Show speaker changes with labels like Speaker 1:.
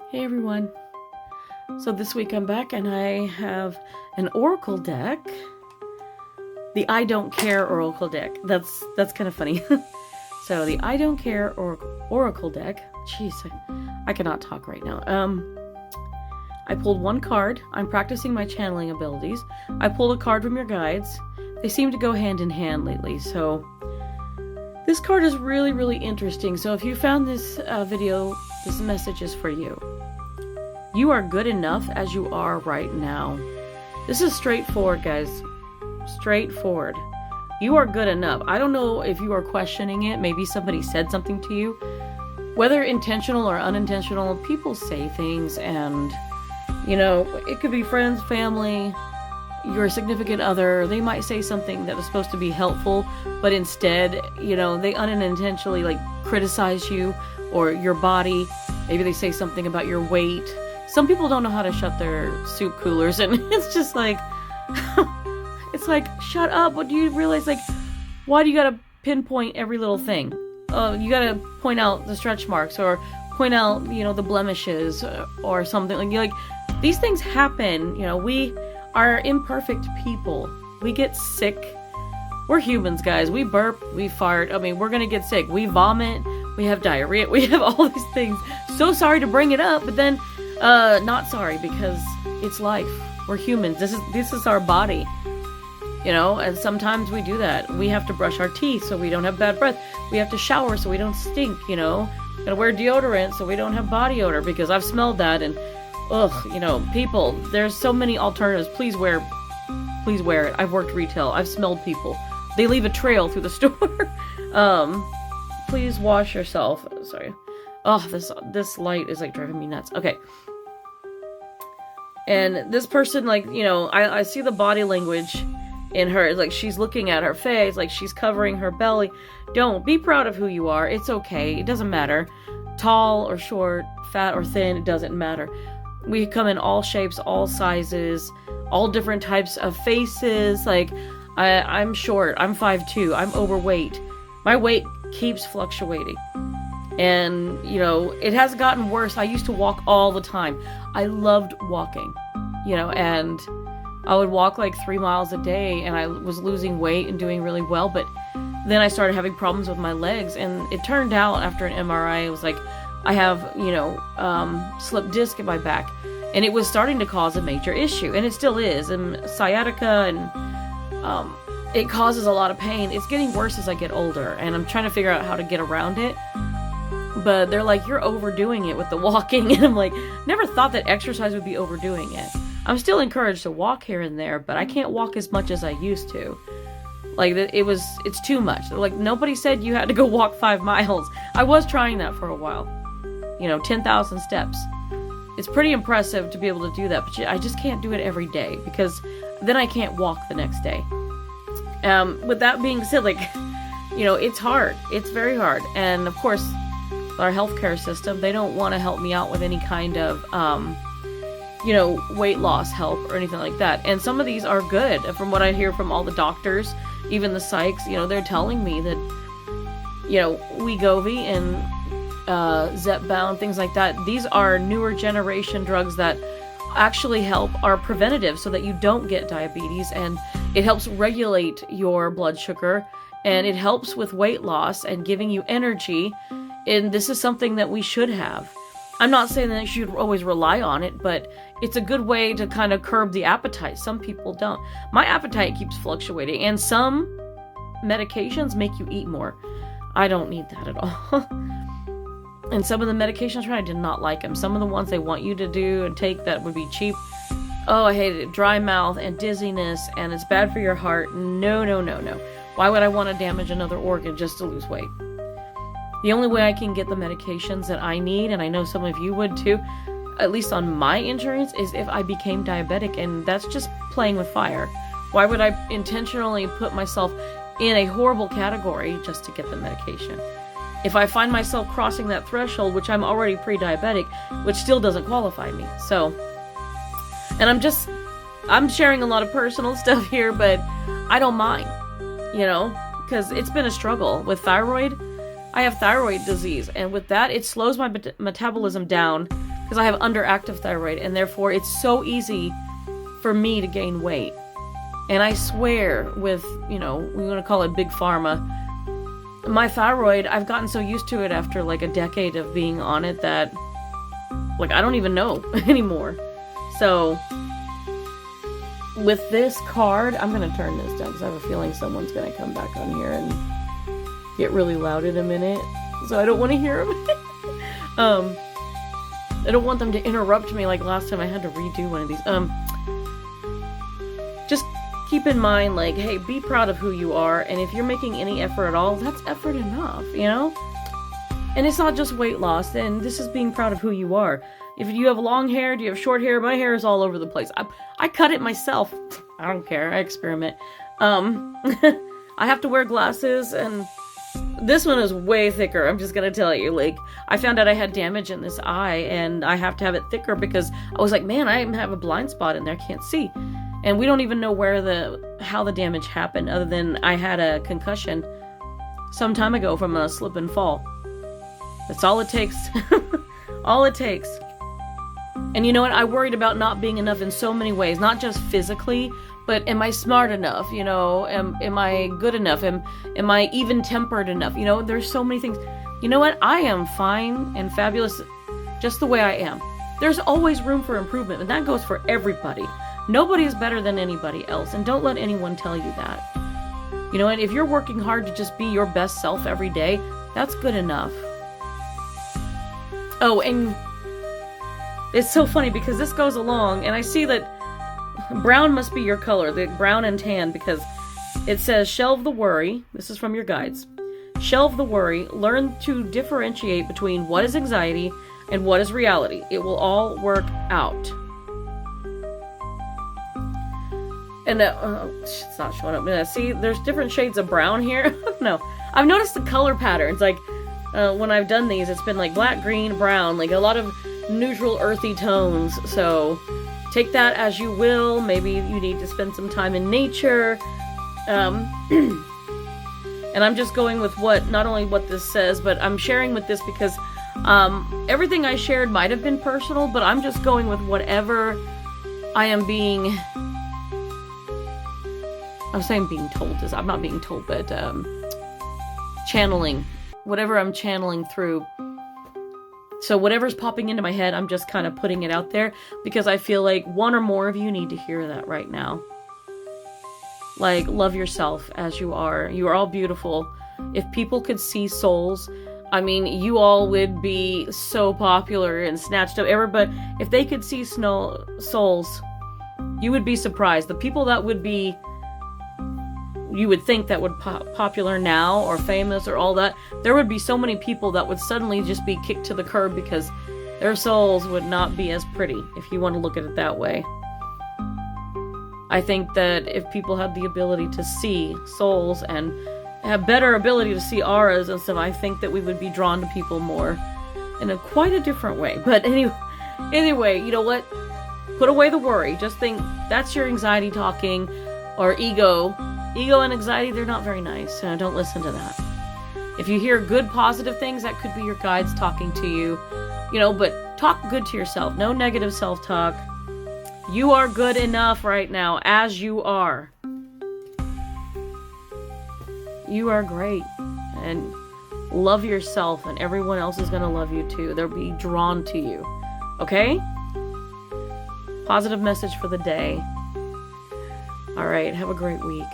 Speaker 1: Hey everyone. So this week I'm back and I have an oracle deck. The I Don't Care oracle deck. That's kind of funny. So the I Don't Care oracle deck. Jeez, I cannot talk right now. I pulled one card. I'm practicing my channeling abilities. I pulled a card from your guides. They seem to go hand in hand lately, so this card is really, really interesting. So if you found this video, this message is for you. You are good enough as you are right now. This is straightforward, guys. Straightforward. You are good enough. I don't know if you are questioning it. Maybe somebody said something to you. Whether intentional or unintentional, people say things, and, you know, it could be friends, family, your significant other. They might say something that was supposed to be helpful, but instead, you know, they unintentionally, like, criticize you or your body. Maybe they say something about your weight. Some people don't know how to shut their soup coolers, and it's just like, it's like, shut up. What do you realize? Like, why do you gotta pinpoint every little thing? You gotta point out the stretch marks, or point out, you know, the blemishes, or something. Like, these things happen. You know, we are imperfect people. We get sick. We're humans, guys. We burp, we fart. I mean, we're gonna get sick. We vomit, we have diarrhea, we have all these things. So sorry to bring it up, but then not sorry, because it's life. We're humans. This is our body. You know, and sometimes we do that. We have to brush our teeth so we don't have bad breath. We have to shower so we don't stink, you know. Gotta wear deodorant so we don't have body odor, because I've smelled that, and ugh, you know, people, there's so many alternatives. Please wear it. I've worked retail. I've smelled people. They leave a trail through the store. Please wash yourself. Sorry. Oh, this light is like driving me nuts. Okay. And this person, like, you know, I see the body language in her. Like, she's looking at her face, like she's covering her belly. Don't be proud of who you are. It's okay. It doesn't matter. Tall or short, fat or thin, it doesn't matter. We come in all shapes, all sizes, all different types of faces. Like, I'm short. I'm 5'2". I'm overweight. My weight keeps fluctuating. And, you know, it has gotten worse. I used to walk all the time. I loved walking, you know, and I would walk like 3 miles a day, and I was losing weight and doing really well. But then I started having problems with my legs, and it turned out after an MRI, it was like, I have, you know, slipped disc in my back, and it was starting to cause a major issue, and it still is, and sciatica, and it causes a lot of pain. It's getting worse as I get older, and I'm trying to figure out how to get around it. But they're like, you're overdoing it with the walking. And I'm like, never thought that exercise would be overdoing it. I'm still encouraged to walk here and there, but I can't walk as much as I used to. Like, it's too much. Like, nobody said you had to go walk 5 miles. I was trying that for a while. You know, 10,000 steps. It's pretty impressive to be able to do that, but I just can't do it every day, because then I can't walk the next day. With that being said, like, you know, it's hard. It's very hard. And of course, our healthcare system, they don't want to help me out with any kind of, you know, weight loss help or anything like that. And some of these are good. From what I hear from all the doctors, even the psychs, you know, they're telling me that, you know, Wegovy and Zepbound, things like that, these are newer generation drugs that actually help, are preventative, so that you don't get diabetes, and it helps regulate your blood sugar, and it helps with weight loss and giving you energy. And this is something that we should have. I'm not saying that you should always rely on it, but it's a good way to kind of curb the appetite. Some people don't. My appetite keeps fluctuating, and some medications make you eat more. I don't need that at all. And some of the medications, I did not like them. Some of the ones they want you to do and take that would be cheap. Oh, I hated it. Dry mouth and dizziness, and it's bad for your heart. No, no, no, no. Why would I want to damage another organ just to lose weight? The only way I can get the medications that I need, and I know some of you would too, at least on my insurance, is if I became diabetic, and that's just playing with fire. Why would I intentionally put myself in a horrible category just to get the medication? If I find myself crossing that threshold, which I'm already pre-diabetic, which still doesn't qualify me. So, and I'm sharing a lot of personal stuff here, but I don't mind, you know, because it's been a struggle with thyroid. I have thyroid disease, and with that, it slows my metabolism down because I have underactive thyroid, and therefore it's so easy for me to gain weight. And I swear, with, we want to call it big pharma, my thyroid, I've gotten so used to it after like a decade of being on it that, like, I don't even know anymore. So, with this card, I'm going to turn this down because I have a feeling someone's going to come back on here and get really loud in a minute. So I don't want to hear them. I don't want them to interrupt me like last time I had to redo one of these. Just keep in mind, like, hey, be proud of who you are, and if you're making any effort at all, that's effort enough, And it's not just weight loss, and this is being proud of who you are. If you have long hair, do you have short hair? My hair is all over the place. I cut it myself. I don't care. I experiment. I have to wear glasses, and this one is way thicker. I'm just gonna tell you. Like, I found out I had damage in this eye, and I have to have it thicker because I was like, man, I have a blind spot in there. I can't see. And we don't even know how the damage happened, other than I had a concussion some time ago from a slip and fall. That's all it takes. All it takes. And you know what? I worried about not being enough in so many ways, not just physically, but am I smart enough? Am I good enough? Am I even-tempered enough? There's so many things. You know what? I am fine and fabulous just the way I am. There's always room for improvement, and that goes for everybody. Nobody is better than anybody else, and don't let anyone tell you that. And if you're working hard to just be your best self every day, that's good enough. Oh, and it's so funny because this goes along, and I see that brown must be your color, the brown and tan, because it says, shelve the worry. This is from your guides. Shelve the worry. Learn to differentiate between what is anxiety and what is reality. It will all work out. And it's not showing up. See, there's different shades of brown here. No, I've noticed the color patterns. Like, when I've done these, it's been like black, green, brown, like a lot of neutral, earthy tones. So take that as you will. Maybe you need to spend some time in nature. And I'm just going with not only what this says, but I'm sharing with this because everything I shared might have been personal, but I'm just going with whatever I am being... I'm saying being told is, I'm not being told, but channeling. Whatever I'm channeling through. So whatever's popping into my head, I'm just kind of putting it out there because I feel like one or more of you need to hear that right now. Like, love yourself as you are. You are all beautiful. If people could see souls, I mean, you all would be so popular and snatched up. Everybody, if they could see souls, you would be surprised. The people that would be... you would think that would popular now or famous or all that, there would be so many people that would suddenly just be kicked to the curb because their souls would not be as pretty, if you want to look at it that way. I think that if people had the ability to see souls and have better ability to see auras and stuff, I think that we would be drawn to people more in quite a different way. But anyway, you know what? Put away the worry. Just think that's your anxiety talking, or ego. Ego and anxiety, they're not very nice. Don't listen to that. If you hear good, positive things, that could be your guides talking to you. But talk good to yourself. No negative self-talk. You are good enough right now, as you are. You are great. And love yourself, and everyone else is going to love you too. They'll be drawn to you. Okay? Positive message for the day. All right, have a great week.